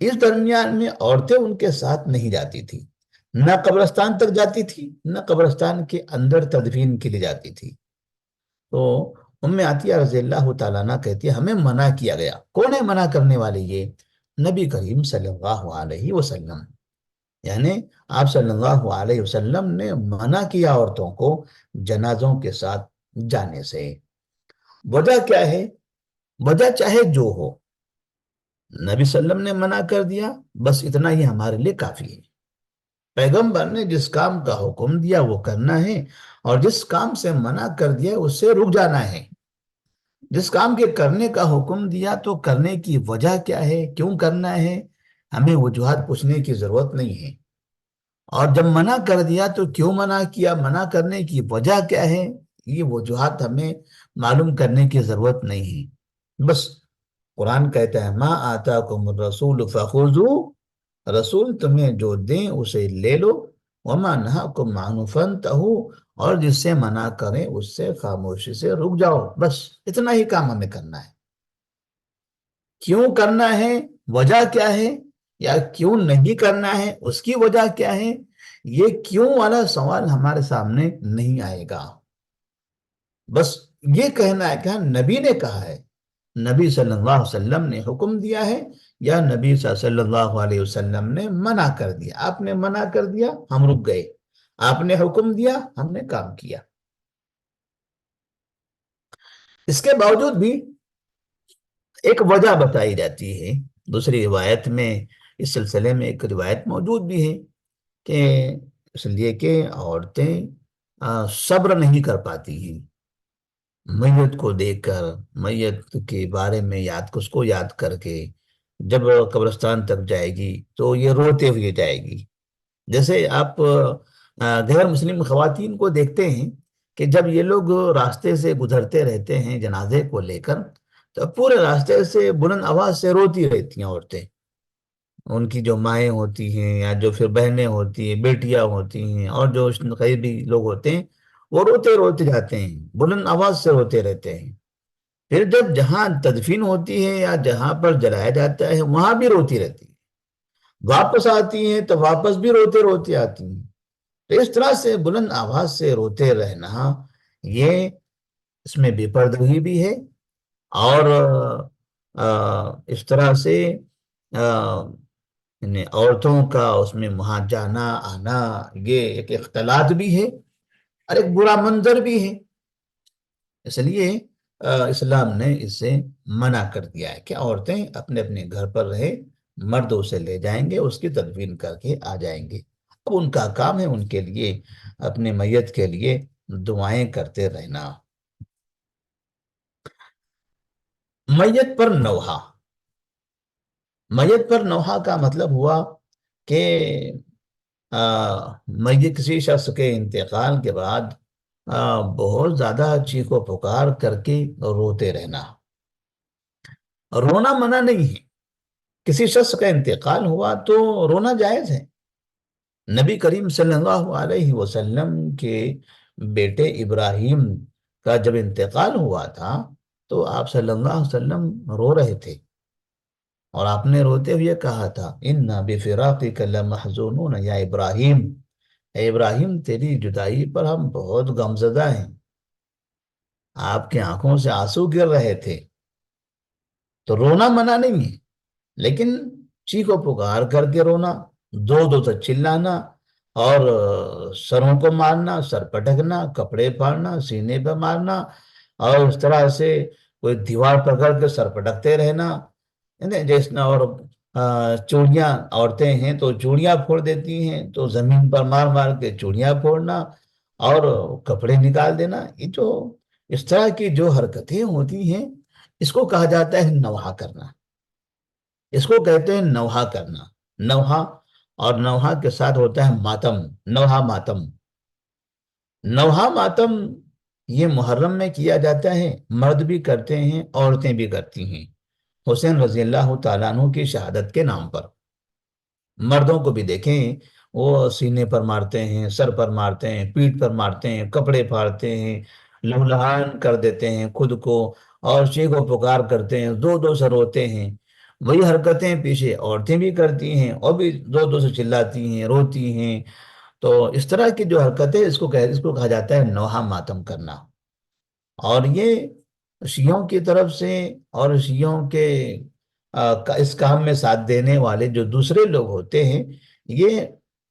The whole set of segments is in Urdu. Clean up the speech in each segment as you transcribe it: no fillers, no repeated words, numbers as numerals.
اس درمیان میں عورتیں ان کے ساتھ نہیں جاتی تھی، نہ قبرستان تک جاتی تھی، نہ قبرستان کے اندر تدفین کے لیے جاتی تھی۔ تو عطیہ رضی اللہ تعالیٰ عنہ کہتی ہے ہمیں منع کیا گیا۔ کون ہے منع کرنے والے؟ یہ نبی کریم صلی اللہ علیہ وسلم، یعنی آپ صلی اللہ علیہ وسلم نے منع کیا عورتوں کو جنازوں کے ساتھ جانے سے۔ وجہ کیا ہے؟ وجہ چاہے جو ہو، نبی صلی اللہ علیہ وسلم نے منع کر دیا، بس اتنا ہی ہمارے لیے کافی ہے۔ پیغمبر نے جس کام کا حکم دیا وہ کرنا ہے، اور جس کام سے منع کر دیا اس سے رک جانا ہے۔ جس کام کے کرنے کا حکم دیا تو کرنے کی وجہ کیا ہے، کیوں کرنا ہے، ہمیں وجوہات پوچھنے کی ضرورت نہیں ہے۔ اور جب منع کر دیا تو کیوں منع کیا، منع کرنے کی وجہ کیا ہے، یہ وجوہات ہمیں معلوم کرنے کی ضرورت نہیں ہے۔ بس قرآن کہتا ہے ما آتاکم الرسول فخذوا، رسول تمہیں جو دیں اسے لے لو، وما نہاکم عنہ فانتہوا، اور جس سے منع کریں اس سے خاموشی سے رک جاؤ۔ بس اتنا ہی کام ہمیں کرنا ہے۔ کیوں کرنا ہے، وجہ کیا ہے، یا کیوں نہیں کرنا ہے اس کی وجہ کیا ہے، یہ کیوں والا سوال ہمارے سامنے نہیں آئے گا۔ بس یہ کہنا ہے کہ ہاں نبی نے کہا ہے، نبی صلی اللہ علیہ وسلم نے حکم دیا ہے، یا نبی صلی اللہ علیہ وسلم نے منع کر دیا۔ آپ نے منع کر دیا، ہم رک گئے، آپ نے حکم دیا، ہم نے کام کیا۔ اس کے باوجود بھی ایک وجہ بتائی جاتی ہے، دوسری روایت میں اس سلسلے میں ایک روایت موجود بھی ہے کہ اس لیے کہ عورتیں صبر نہیں کر پاتی ہیں میت کو دیکھ کر، میت کے بارے میں اس کو یاد کر کے جب قبرستان تک جائے گی تو یہ روتے ہوئے جائے گی۔ جیسے آپ غیر مسلم خواتین کو دیکھتے ہیں کہ جب یہ لوگ راستے سے گزرتے رہتے ہیں جنازے کو لے کر، تو پورے راستے سے بلند آواز سے روتی رہتی ہیں عورتیں۔ ان کی جو مائیں ہوتی ہیں یا جو پھر بہنیں ہوتی ہیں، بیٹیاں ہوتی ہیں، اور جو قریبی لوگ ہوتے ہیں، وہ روتے روتے جاتے ہیں، بلند آواز سے روتے رہتے ہیں۔ پھر جب جہاں تدفین ہوتی ہے یا جہاں پر جلایا جاتا ہے وہاں بھی روتی رہتی ہیں، واپس آتی ہیں تو واپس بھی روتے روتے آتی ہیں۔ تو اس طرح سے بلند آواز سے روتے رہنا، یہ اس میں بے پردگی بھی ہے، اور اس طرح سے یعنی عورتوں کا اس میں وہاں جانا آنا یہ ایک اختلاط بھی ہے اور ایک برا منظر بھی ہے۔ اس لیے اسلام نے اس سے منع کر دیا ہے کہ عورتیں اپنے اپنے گھر پر رہے، مرد اسے لے جائیں گے، اس کی تدفین کر کے آ جائیں گے۔ اب ان کا کام ہے ان کے لیے اپنے میت کے لیے دعائیں کرتے رہنا۔ میت پر نوحہ، میت پر نوحہ کا مطلب ہوا کہ میت کسی شخص کے انتقال کے بعد بہت زیادہ چیخ و پکار کر کے روتے رہنا۔ رونا منع نہیں ہے، کسی شخص کا انتقال ہوا تو رونا جائز ہے۔ نبی کریم صلی اللہ علیہ وسلم کے بیٹے ابراہیم کا جب انتقال ہوا تھا تو آپ صلی اللہ علیہ وسلم رو رہے تھے، اور آپ نے روتے ہوئے کہا تھا اِنَّا بِفِرَاقِكَ لَمَحْزُونُونَ یا ابراہیم، اے ابراہیم تیری جدائی پر ہم بہت غمزدہ ہیں۔ آپ کے آنکھوں سے آنسو گر رہے تھے۔ تو رونا منع نہیں ہے، لیکن چیخ و پکار کر کے رونا، دو دو سے چلانا، اور سروں کو مارنا، سر پٹکنا، کپڑے پھاڑنا، سینے پہ مارنا، اور اس طرح سے کوئی دیوار پکڑ کے سر پٹکتے رہنا، جیسنا، اور چوڑیاں عورتیں ہیں تو چوڑیاں پھوڑ دیتی ہیں، تو زمین پر مار مار کے چوڑیاں پھوڑنا اور کپڑے نکال دینا، یہ جو اس طرح کی جو حرکتیں ہوتی ہیں اس کو کہا جاتا ہے نوحہ کرنا۔ اس کو کہتے ہیں نوحہ کرنا، نوحہ، اور نوحہ کے ساتھ ہوتا ہے ماتم، نوحہ ماتم۔ نوحہ ماتم یہ محرم میں کیا جاتا ہے، مرد بھی کرتے ہیں، عورتیں بھی کرتی ہیں، حسین رضی اللہ تعالیٰ عنہ کی شہادت کے نام پر۔ مردوں کو بھی دیکھیں، وہ سینے پر مارتے ہیں، سر پر مارتے ہیں، پیٹھ پر مارتے ہیں، کپڑے پھاڑتے ہیں، لہولہان کر دیتے ہیں خود کو، اور چیخ و پکار کرتے ہیں، دو دو سے روتے ہیں۔ وہی حرکتیں پیچھے عورتیں بھی کرتی ہیں اور بھی زور زور سے چلاتی ہیں، روتی ہیں. تو اس طرح کی جو حرکتیں، اس کو کہا جاتا ہے نوحہ ماتم کرنا. اور یہ شیعوں کی طرف سے اور شیعوں کے اس کام میں ساتھ دینے والے جو دوسرے لوگ ہوتے ہیں، یہ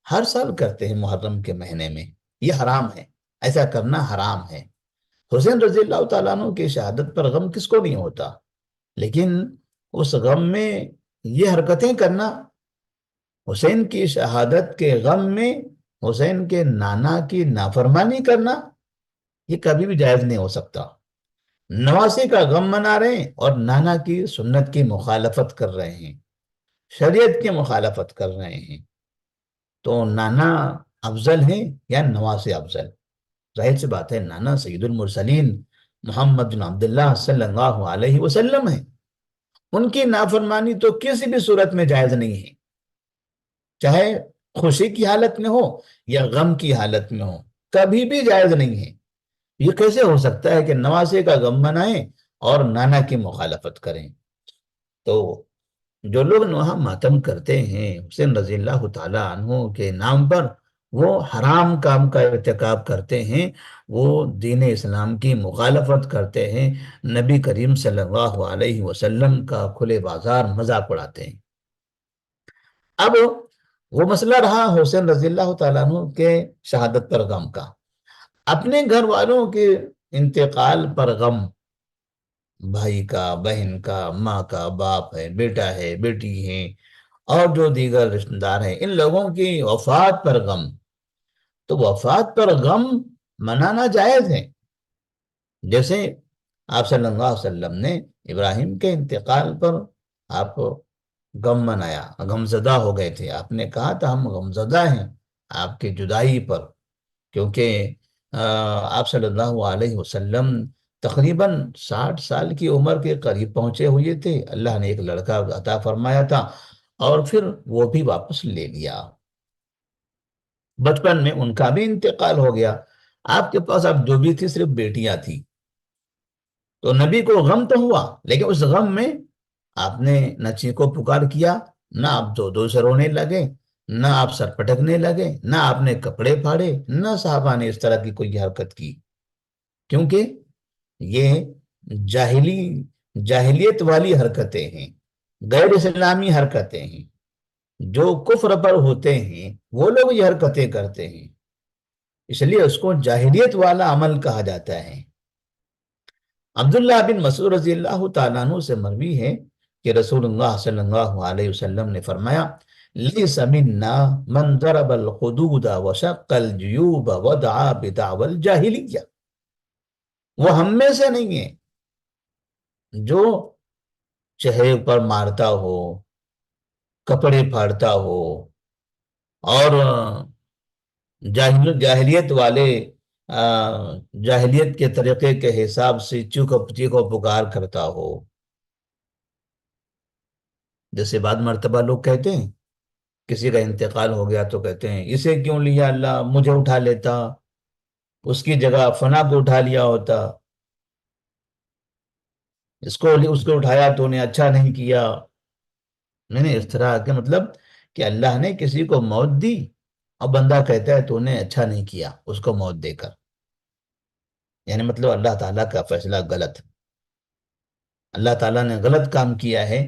ہر سال کرتے ہیں محرم کے مہینے میں. یہ حرام ہے، ایسا کرنا حرام ہے. حسین رضی اللہ تعالیٰ عنہ کی شہادت پر غم کس کو نہیں ہوتا؟ لیکن اس غم میں یہ حرکتیں کرنا، حسین کی شہادت کے غم میں حسین کے نانا کی نافرمانی کرنا، یہ کبھی بھی جائز نہیں ہو سکتا. نواسی کا غم منا رہے ہیں اور نانا کی سنت کی مخالفت کر رہے ہیں، شریعت کی مخالفت کر رہے ہیں. تو نانا افضل ہے یا نواسی افضل؟ ظاہر سی بات ہے نانا سید المرسلین محمد بن عبداللہ صلی اللہ علیہ وسلم ہے. ان کی نافرمانی تو کسی بھی صورت میں جائز نہیں ہے، چاہے خوشی کی حالت میں ہو یا غم کی حالت میں ہو، کبھی بھی جائز نہیں ہے. یہ کیسے ہو سکتا ہے کہ نواسے کا غم منائیں اور نانا کی مخالفت کریں؟ تو جو لوگ نوحہ ماتم کرتے ہیں حسین رضی اللہ تعالیٰ عنہ کے نام پر، وہ حرام کام کا ارتکاب کرتے ہیں، وہ دین اسلام کی مخالفت کرتے ہیں، نبی کریم صلی اللہ علیہ وسلم کا کھلے بازار مذاق اڑاتے ہیں. اب وہ مسئلہ رہا حسین رضی اللہ تعالیٰ عنہ کے شہادت پر غم کا. اپنے گھر والوں کے انتقال پر غم، بھائی کا، بہن کا، ماں کا، باپ ہے، بیٹا ہے، بیٹی ہے، اور جو دیگر رشتہ دار ہیں، ان لوگوں کی وفات پر غم. تو وفات پر غم منانا جائز ہے. جیسے آپ صلی اللہ علیہ وسلم نے ابراہیم کے انتقال پر آپ غم منایا، غمزدہ ہو گئے تھے. آپ نے کہا تھا ہم غمزدہ ہیں آپ کی جدائی پر، کیونکہ آپ صلی اللہ علیہ وسلم تقریباً 60 سال کی عمر کے قریب پہنچے ہوئے تھے. اللہ نے ایک لڑکا عطا فرمایا تھا اور پھر وہ بھی واپس لے لیا. بچپن میں ان کا بھی انتقال ہو گیا. آپ کے پاس اب جو بھی تھی صرف بیٹیاں تھی. تو نبی کو غم تو ہوا، لیکن اس غم میں آپ نے نہ چیخو پکار کیا، نہ آپ دو دو سے رونے لگے، نہ آپ سر پٹکنے لگے، نہ آپ نے کپڑے پھاڑے، نہ صحابہ نے اس طرح کی کوئی حرکت کی. کیونکہ یہ جاہلیت والی حرکتیں ہیں، غیر اسلامی حرکتیں ہیں. جو کفر پر ہوتے ہیں وہ لوگ یہ حرکتیں کرتے ہیں، اس لیے اس کو جاہلیت والا عمل کہا جاتا ہے. عبداللہ بن مسعود رضی اللہ تعالیٰ عنہ سے مروی ہے کہ رسول اللہ صلی اللہ علیہ وسلم نے فرمایا: لیس منا من ضرب الخدود وشق الجیوب ودعا بدعوى الجاہلیہ. وہ ہم میں سے نہیں ہے جو چہرے پر مارتا ہو، کپڑے پھاڑتا ہو اور جاہلیت والے جاہلیت کے طریقے کے حساب سے چیخو پکار کرتا ہو. جیسے بعض مرتبہ لوگ کہتے ہیں کسی کا انتقال ہو گیا تو کہتے ہیں اسے کیوں لیا اللہ، مجھے اٹھا لیتا، اس کی جگہ فنا کو اٹھا لیا ہوتا، اس کو اٹھایا تو نے اچھا نہیں کیا. میں نے اس طرح کے مطلب کہ اللہ نے کسی کو موت دی اور بندہ کہتا ہے تو نے اچھا نہیں کیا اس کو موت دے کر، یعنی مطلب اللہ تعالیٰ کا فیصلہ غلط، اللہ تعالیٰ نے غلط کام کیا ہے،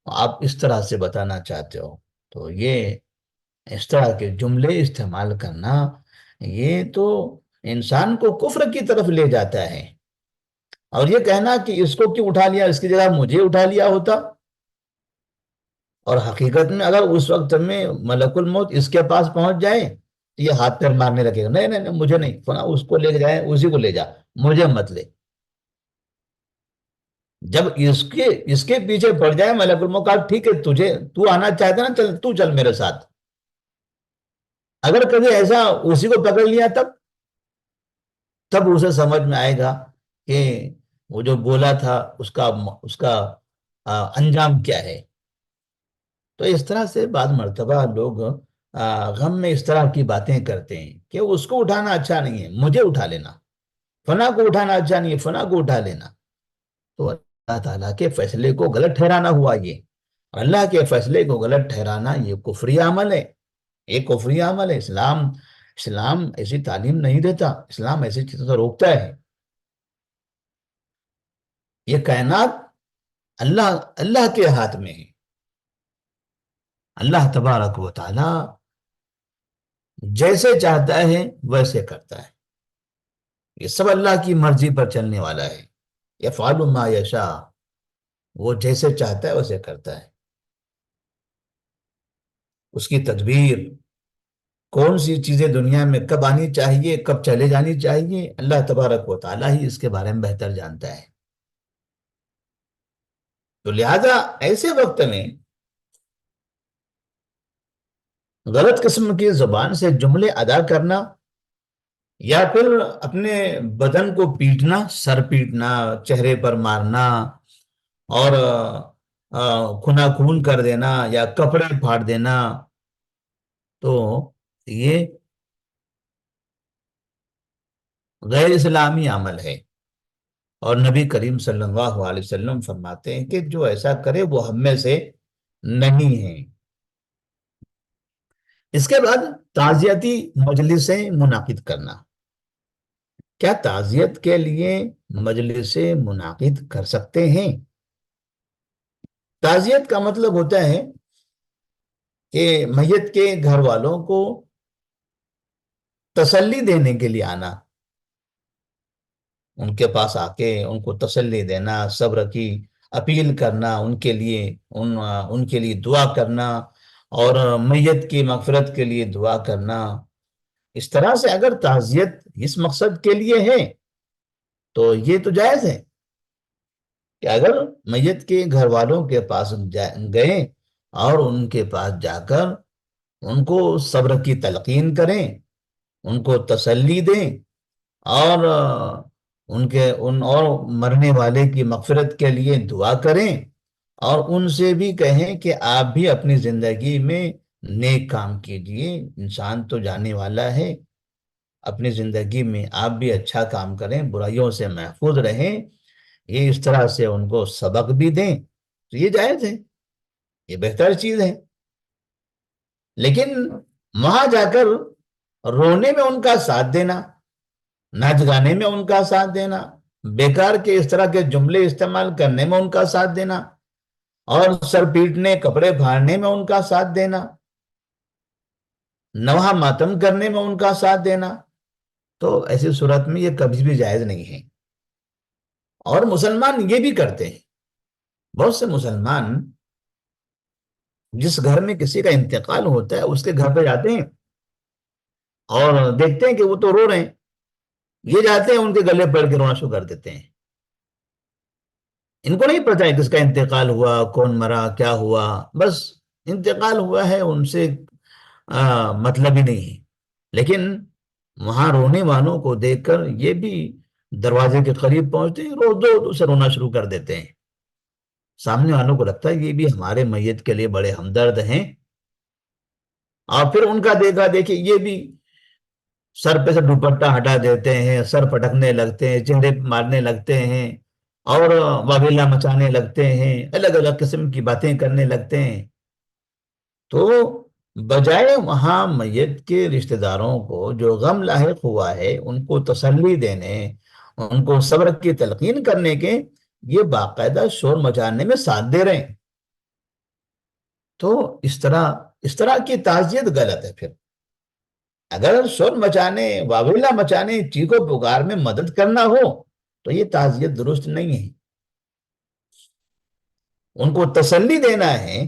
آپ اس طرح سے بتانا چاہتے ہو. تو یہ اس طرح کے جملے استعمال کرنا، یہ تو انسان کو کفر کی طرف لے جاتا ہے. اور یہ کہنا کہ اس کو کیوں اٹھا لیا، اس کی جگہ مجھے اٹھا لیا ہوتا، اور حقیقت میں اگر اس وقت میں ملک الموت اس کے پاس پہنچ جائے تو یہ ہاتھ پیر مارنے لگے گا، نہیں نہیں نہیں مجھے نہیں، فلاں اس کو لے جائے، اسی کو لے جا، مجھے مت لے. جب اس کے پیچھے پڑ جائے ملک الموت، کہا ٹھیک ہے تو آنا چاہتا نا، چل تو چل میرے ساتھ. اگر کبھی ایسا اسی کو پکڑ لیا تب اسے سمجھ میں آئے گا کہ وہ جو بولا تھا اس کا انجام کیا ہے. تو اس طرح سے بعض مرتبہ لوگ غم میں اس طرح کی باتیں کرتے ہیں کہ اس کو اٹھانا اچھا نہیں ہے، مجھے اٹھا لینا، فنا کو اٹھانا اچھا نہیں ہے، فنا کو اٹھا لینا. تو اللہ تعالیٰ کے فیصلے کو غلط ٹھہرانا ہوا یہ. اللہ کے فیصلے کو غلط ٹھہرانا یہ کفری عمل ہے، یہ کفری عمل ہے۔ اسلام ایسی تعلیم نہیں دیتا، اسلام ایسی چیزوں سے روکتا ہے۔ یہ کائنات اللہ اللہ کے ہاتھ میں ہے۔ اللہ تبارک و تعالی جیسے چاہتا ہے ویسے کرتا ہے، یہ سب اللہ کی مرضی پر چلنے والا ہے۔ یفعل ما یشاء، وہ جیسے چاہتا ہے ویسے کرتا ہے۔ اس کی تدبیر، کون سی چیزیں دنیا میں کب آنی چاہیے، کب چلے جانی چاہیے، اللہ تبارک و تعالی ہی اس کے بارے میں بہتر جانتا ہے۔ تو لہذا ایسے وقت میں غلط قسم کی زبان سے جملے ادا کرنا، یا پھر اپنے بدن کو پیٹنا، سر پیٹنا، چہرے پر مارنا، اور کھنا خون کر دینا یا کپڑے پھاڑ دینا، تو یہ غیر اسلامی عمل ہے۔ اور نبی کریم صلی اللہ علیہ وسلم فرماتے ہیں کہ جو ایسا کرے وہ ہم میں سے نہیں ہے۔ اس کے بعد تعزیتی مجلسیں منعقد کرنا۔ کیا تعزیت کے لیے مجلسیں منعقد کر سکتے ہیں؟ تعزیت کا مطلب ہوتا ہے کہ میت کے گھر والوں کو تسلی دینے کے لیے آنا، ان کے پاس آ کے ان کو تسلی دینا، صبر کی اپیل کرنا، ان کے لیے دعا کرنا، اور میت کی مغفرت کے لیے دعا کرنا۔ اس طرح سے اگر تعزیت اس مقصد کے لیے ہے تو یہ تو جائز ہے کہ اگر میت کے گھر والوں کے پاس گئے اور ان کے پاس جا کر ان کو صبر کی تلقین کریں، ان کو تسلی دیں، اور اور مرنے والے کی مغفرت کے لیے دعا کریں، اور ان سے بھی کہیں کہ آپ بھی اپنی زندگی میں نیک کام کیجئے، انسان تو جانے والا ہے، اپنی زندگی میں آپ بھی اچھا کام کریں، برائیوں سے محفوظ رہیں، یہ اس طرح سے ان کو سبق بھی دیں، تو یہ جائز ہے، یہ بہتر چیز ہے۔ لیکن وہاں جا کر رونے میں ان کا ساتھ دینا، ناچ گانے میں ان کا ساتھ دینا، بیکار کے اس طرح کے جملے استعمال کرنے میں ان کا ساتھ دینا، اور سر پیٹنے، کپڑے پھاڑنے میں ان کا ساتھ دینا، نوحہ ماتم کرنے میں ان کا ساتھ دینا، تو ایسی صورت میں یہ کبھی بھی جائز نہیں ہے۔ اور مسلمان یہ بھی کرتے ہیں، بہت سے مسلمان جس گھر میں کسی کا انتقال ہوتا ہے اس کے گھر پہ جاتے ہیں اور دیکھتے ہیں کہ وہ تو رو رہے ہیں، یہ جاتے ہیں ان کے گلے پڑ کے رونا شروع کر دیتے ہیں۔ ان کو نہیں پتہ ہے کس کا انتقال ہوا، کون مرا، کیا ہوا، بس انتقال ہوا ہے، ان سے مطلب ہی نہیں ہے۔ لیکن وہاں رونے والوں کو دیکھ کر یہ بھی دروازے کے قریب پہنچتے ہیں، رو دو تو اسے رونا شروع کر دیتے ہیں۔ سامنے والوں کو لگتا ہے یہ بھی ہمارے میت کے لیے بڑے ہمدرد ہیں، اور پھر ان کا دیکھا دیکھی یہ بھی سر پہ سے دوپٹہ ہٹا دیتے ہیں، سر پٹکنے لگتے ہیں، چہرے مارنے لگتے ہیں، اور واویلا مچانے لگتے ہیں، الگ الگ قسم کی باتیں کرنے لگتے ہیں۔ تو بجائے وہاں میت کے رشتہ داروں کو جو غم لاحق ہوا ہے ان کو تسلی دینے، ان کو صبر کی تلقین کرنے کے، یہ باقاعدہ شور مچانے میں ساتھ دے رہے ہیں۔ تو اس طرح کی تعزیت غلط ہے۔ پھر اگر شور مچانے، واویلا مچانے، چیخو پکار میں مدد کرنا ہو تو یہ تعزیت درست نہیں ہے۔ ان کو تسلی دینا ہے،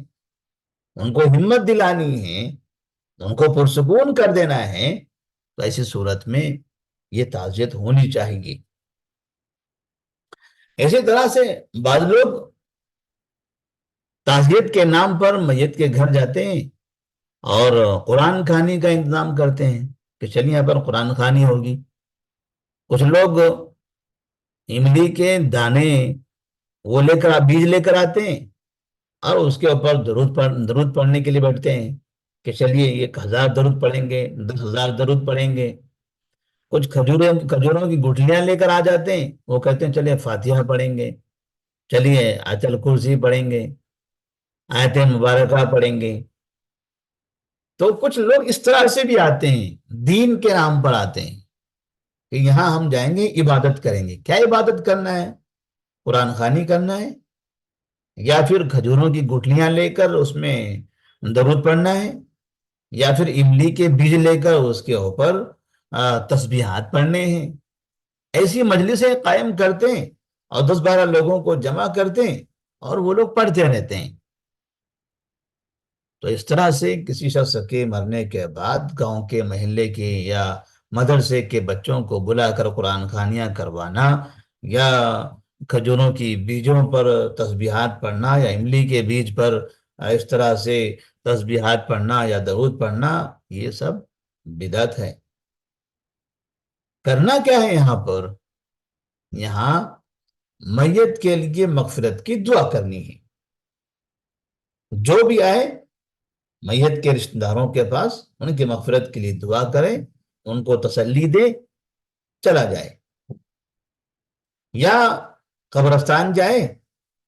ان کو ہمت دلانی ہے، ان کو پرسکون کر دینا ہے، تو ایسی صورت میں یہ تعزیت ہونی چاہیے۔ اسی طرح سے بعض لوگ تعزیت کے نام پر میت کے گھر جاتے ہیں اور قرآن خوانی کا انتظام کرتے ہیں کہ چلیے یہاں پر قرآن خوانی ہوگی۔ کچھ لوگ املی کے دانے وہ بیج لے کر آتے ہیں اور اس کے اوپر درود پڑھنے کے لیے بیٹھتے ہیں کہ چلیے 1000 درود پڑھیں گے، 10,000 درود پڑھیں گے۔ کچھ کھجوروں کی گٹھلیاں لے کر آ جاتے ہیں، وہ کہتے ہیں چلیے فاتحہ پڑھیں گے، چلیے آیت الکرسی پڑھیں گے۔ آیتیں مبارکہ پڑھیں گے۔ تو کچھ لوگ اس طرح سے بھی آتے ہیں، دین کے نام پر آتے ہیں کہ یہاں ہم جائیں گے عبادت کریں گے۔ کیا عبادت کرنا ہے؟ قرآن خوانی کرنا ہے، یا پھر کھجوروں کی گٹھلیاں لے کر اس میں درود پڑھنا ہے، یا پھر املی کے بیج لے کر اس کے اوپر تسبیحات پڑھنے ہیں۔ ایسی مجلسیں قائم کرتے ہیں اور 10-12 لوگوں کو جمع کرتے ہیں اور وہ لوگ پڑھتے رہتے ہیں۔ تو اس طرح سے کسی شخص کے مرنے کے بعد گاؤں کے، محلے کے یا مدرسے کے بچوں کو بلا کر قرآن خوانیاں کروانا، یا کھجوروں کی بیجوں پر تسبیحات پڑھنا، یا املی کے بیج پر اس طرح سے تسبیحات پڑھنا یا درود پڑھنا، یہ سب بدعت ہے۔ کرنا کیا ہے یہاں پر؟ یہاں میت کے لیے مغفرت کی دعا کرنی ہے۔ جو بھی آئے میت کے رشتہ داروں کے پاس، ان کی مغفرت کے لیے دعا کریں، ان کو تسلی دے، چلا جائے، یا قبرستان جائے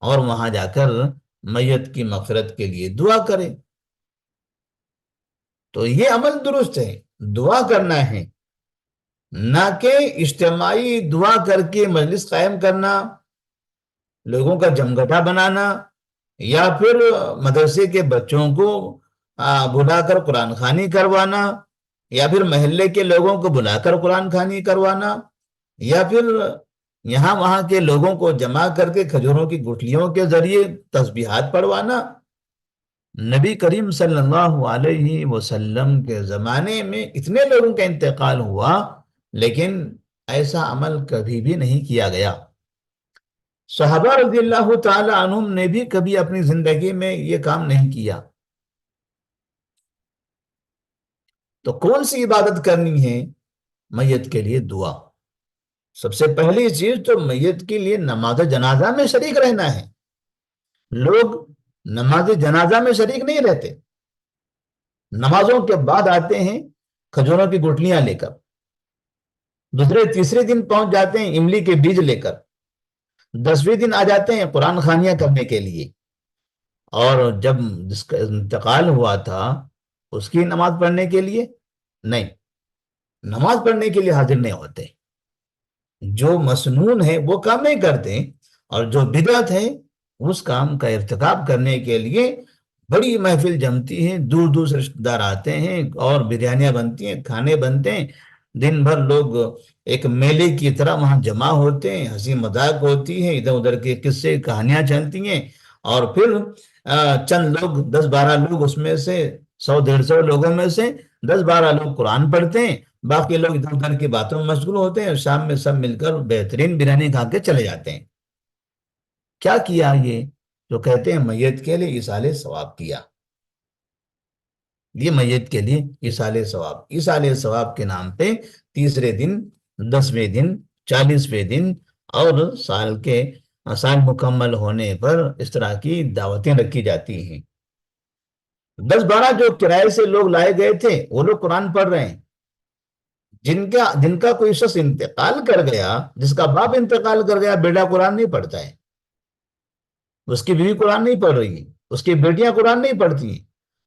اور وہاں جا کر میت کی مغفرت کے لیے دعا کرے۔ تو یہ عمل درست ہے، دعا کرنا ہے، نہ کہ اجتماعی دعا کر کے مجلس قائم کرنا، لوگوں کا جمگٹا بنانا، یا پھر مدرسے کے بچوں کو بلا کر قرآن خوانی کروانا، یا پھر محلے کے لوگوں کو بلا کر قرآن خوانی کروانا، یا پھر یہاں وہاں کے لوگوں کو جمع کر کے کھجوروں کی گٹھلیوں کے ذریعے تسبیحات پڑھوانا۔ نبی کریم صلی اللہ علیہ وسلم کے زمانے میں اتنے لوگوں کا انتقال ہوا، لیکن ایسا عمل کبھی بھی نہیں کیا گیا۔ صحابہ رضی اللہ تعالی عنہم نے بھی کبھی اپنی زندگی میں یہ کام نہیں کیا۔ تو کون سی عبادت کرنی ہے؟ میت کے لیے دعا۔ سب سے پہلی چیز تو میت کے لیے نماز جنازہ میں شریک رہنا ہے۔ لوگ نماز جنازہ میں شریک نہیں رہتے، نمازوں کے بعد آتے ہیں کھجوروں کی گٹھلیاں لے کر، دوسرے تیسرے دن پہنچ جاتے ہیں املی کے بیج لے کر، 10ویں دن آ جاتے ہیں قرآن خوانیاں کرنے کے لیے، اور جب جس کا انتقال ہوا تھا اس کی نماز پڑھنے کے لیے نہیں، نماز پڑھنے کے لیے حاضر نہیں ہوتے۔ جو مسنون ہے وہ کام نہیں کرتے، اور جو بدعت ہے اس کام کا ارتکاب کرنے کے لیے بڑی محفل جمتی ہے، دور دور سے رشتہ دار آتے ہیں اور بریانیاں بنتی ہیں، کھانے بنتے ہیں، دن بھر لوگ ایک میلے کی طرح وہاں جمع ہوتے ہیں، ہنسی مذاق ہوتی ہے، ادھر ادھر کے قصے کہانیاں چلتی ہیں، اور پھر چند لوگ 10-12 لوگ اس میں سے 100-150 لوگوں میں سے 10-12 لوگ قرآن پڑھتے ہیں، باقی لوگ ادھر ادھر کی باتوں میں مشغول ہوتے ہیں، اور شام میں سب مل کر بہترین بریانی کھا کے چلے جاتے ہیں۔ کیا کیا یہ؟ جو کہتے ہیں میت کے لیے ایصال ثواب کیا، یہ میت کے لیے ایصال ثواب، ایصال ثواب کے نام پہ تیسرے دن، 10ویں دن، 40ویں دن اور سال مکمل ہونے پر اس طرح کی دعوتیں رکھی جاتی ہیں۔ 10-12 جو کرائے سے لوگ لائے گئے تھے وہ لوگ قرآن پڑھ رہے ہیں۔ جن کا کوئی شخص انتقال کر گیا، جس کا باپ انتقال کر گیا، بیٹا قرآن نہیں پڑھتا ہے، اس کی بیوی قرآن نہیں پڑھ رہی ہے، اس کی بیٹیاں قرآن نہیں پڑھتی ہیں،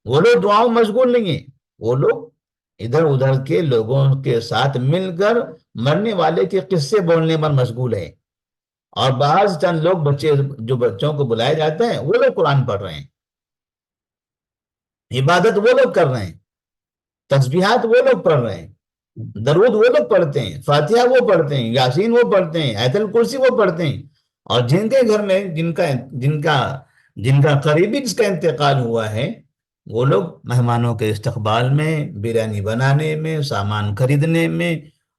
وہ لوگ دعاؤں مشغول نہیں ہیں، وہ لوگ ادھر ادھر کے لوگوں کے ساتھ مل کر مرنے والے کے قصے بولنے پر مشغول ہیں، اور بعض چند لوگ جو بچوں کو بلائے جاتے ہیں وہ لوگ قرآن پڑھ رہے ہیں، عبادت وہ لوگ کر رہے ہیں، تسبیحات وہ لوگ پڑھ رہے ہیں، درود وہ لوگ پڑھتے ہیں، فاتحہ وہ پڑھتے ہیں، یاسین وہ پڑھتے ہیں، آیت الکرسی وہ پڑھتے ہیں، اور جن کے گھر میں جن کا قریبی جس کا انتقال ہوا ہے وہ لوگ مہمانوں کے استقبال میں، بریانی بنانے میں، سامان خریدنے میں،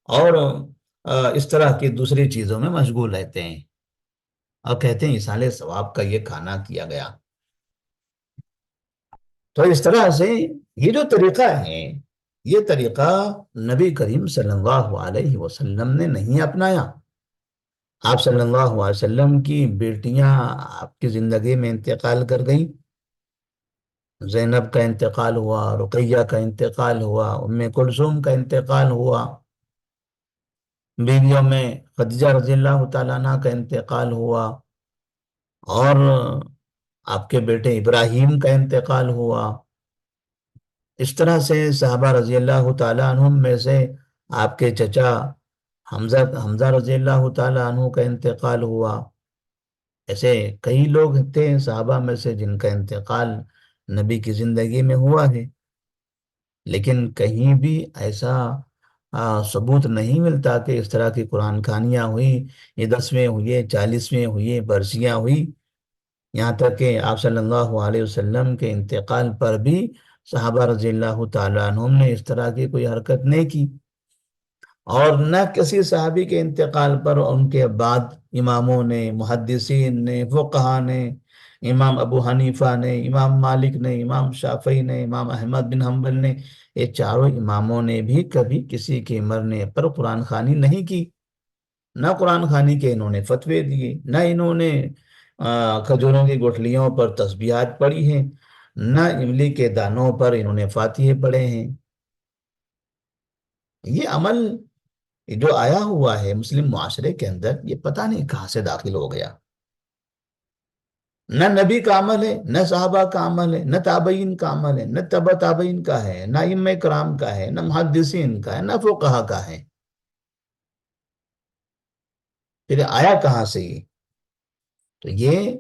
اور اس طرح کی دوسری چیزوں میں مشغول رہتے ہیں، اور کہتے ہیں ایصال ثواب کا یہ کھانا کیا گیا۔ تو اس طرح سے یہ جو طریقہ ہے، یہ طریقہ نبی کریم صلی اللہ علیہ وسلم نے نہیں اپنایا۔ آپ صلی اللہ علیہ وسلم کی بیٹیاں آپ کی زندگی میں انتقال کر گئیں، زینب کا انتقال ہوا، رقیہ کا انتقال ہوا، ام کلثوم کا انتقال ہوا، بیویوں میں خدیجہ رضی اللہ تعالیٰ عنہ کا انتقال ہوا، اور آپ کے بیٹے ابراہیم کا انتقال ہوا۔ اس طرح سے صحابہ رضی اللہ تعالیٰ عنہم میں سے آپ کے چچا حمزہ رضی اللہ تعالیٰ عنہ کا انتقال ہوا۔ ایسے کئی لوگ تھے صحابہ میں سے جن کا انتقال نبی کی زندگی میں ہوا ہے، لیکن کہیں بھی ایسا ثبوت نہیں ملتا کہ اس طرح کی قرآن خوانیاں ہوئی، یہ 10ویں ہوئے، 40ویں ہوئے، برسیاں ہوئی۔ یہاں تک کہ آپ صلی اللہ علیہ وسلم کے انتقال پر بھی صحابہ رضی اللہ تعالیٰ عنہم نے اس طرح کی کوئی حرکت نہیں کی، اور نہ کسی صحابی کے انتقال پر ان کے بعد اماموں نے، محدثین نے، فقہا نے، امام ابو حنیفہ نے، امام مالک نے، امام شافعی نے، امام احمد بن حنبل نے، یہ چاروں اماموں نے بھی کبھی کسی کے مرنے پر قرآن خوانی نہیں کی۔ نہ قرآن خوانی کے انہوں نے فتوے دیے، نہ انہوں نے کھجوروں کی گٹھلیوں پر تسبیحات پڑھی ہیں، نہ املی کے دانوں پر انہوں نے فاتحے پڑھے ہیں۔ یہ عمل جو آیا ہوا ہے مسلم معاشرے کے اندر، یہ پتہ نہیں کہاں سے داخل ہو گیا۔ نہ نبی کا عمل ہے، نہ صحابہ کا عمل ہے، نہ تابعین کا عمل ہے، نہ تبع تابعین کا ہے، نہ ائمہ کرام کا ہے، نہ محدثین کا ہے، نہ فقہا کا ہے۔ پھر آیا کہاں سے یہ؟ تو یہ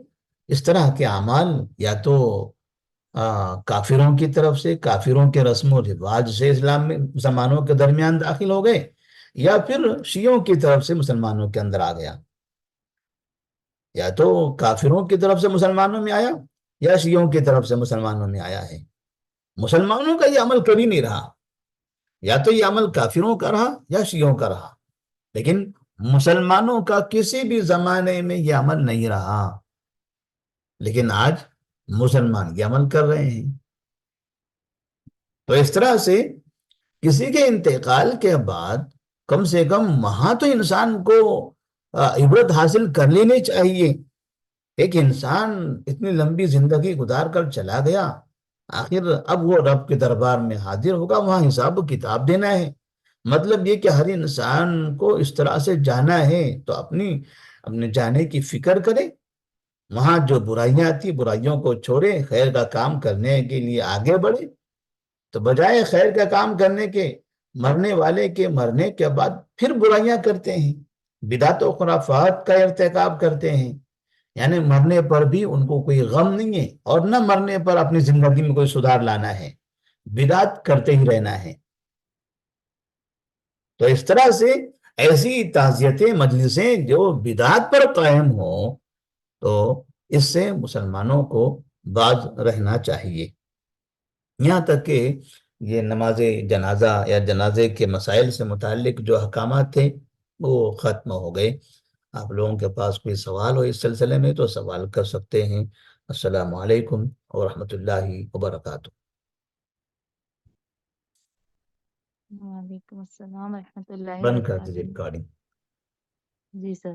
اس طرح کے اعمال یا تو کافروں کی طرف سے، کافروں کے رسم و رواج سے اسلام میں مسلمانوں کے درمیان داخل ہو گئے، یا پھر شیعوں کی طرف سے مسلمانوں کے اندر آ گیا۔ یا تو کافروں کی طرف سے مسلمانوں میں آیا، یا شیعوں کی طرف سے مسلمانوں میں آیا ہے۔ مسلمانوں کا یہ عمل کبھی نہیں رہا، یا تو یہ عمل کافروں کا رہا یا شیعوں کا رہا، لیکن مسلمانوں کا کسی بھی زمانے میں یہ عمل نہیں رہا۔ لیکن آج مسلمان یہ عمل کر رہے ہیں۔ تو اس طرح سے کسی کے انتقال کے بعد کم سے کم وہاں تو انسان کو عبرت حاصل کر لینی چاہیے۔ ایک انسان اتنی لمبی زندگی گزار کر چلا گیا، آخر اب وہ رب کے دربار میں حاضر ہوگا، وہاں حساب و کتاب دینا ہے۔ مطلب یہ کہ ہر انسان کو اس طرح سے جانا ہے تو اپنے جانے کی فکر کرے، وہاں جو برائیاں تھی برائیوں کو چھوڑے، خیر کا کام کرنے کے لیے آگے بڑھے۔ تو بجائے خیر کا کام کرنے کے، مرنے والے کے مرنے کے بعد پھر برائیاں کرتے ہیں، بدعت و خرافات کا ارتکاب کرتے ہیں، یعنی مرنے پر بھی ان کو کوئی غم نہیں ہے، اور نہ مرنے پر اپنی زندگی میں کوئی سدھار لانا ہے، بدعت کرتے ہی رہنا ہے۔ تو اس طرح سے ایسی تعزیتیں، مجلسیں جو بدعت پر قائم ہوں، تو اس سے مسلمانوں کو باز رہنا چاہیے۔ یہاں تک کہ یہ نماز جنازہ یا جنازے کے مسائل سے متعلق جو احکامات تھے وہ ختم ہو گئے۔ آپ لوگوں کے پاس کوئی سوال ہو اس سلسلے میں تو سوال کر سکتے ہیں۔ السلام علیکم ورحمۃ اللہ وبرکاتہ۔ وعلیکم السلام ورحمۃ اللہ بند کر دیجیے وبرکاتہ۔ ریکارڈنگ۔ جی سر۔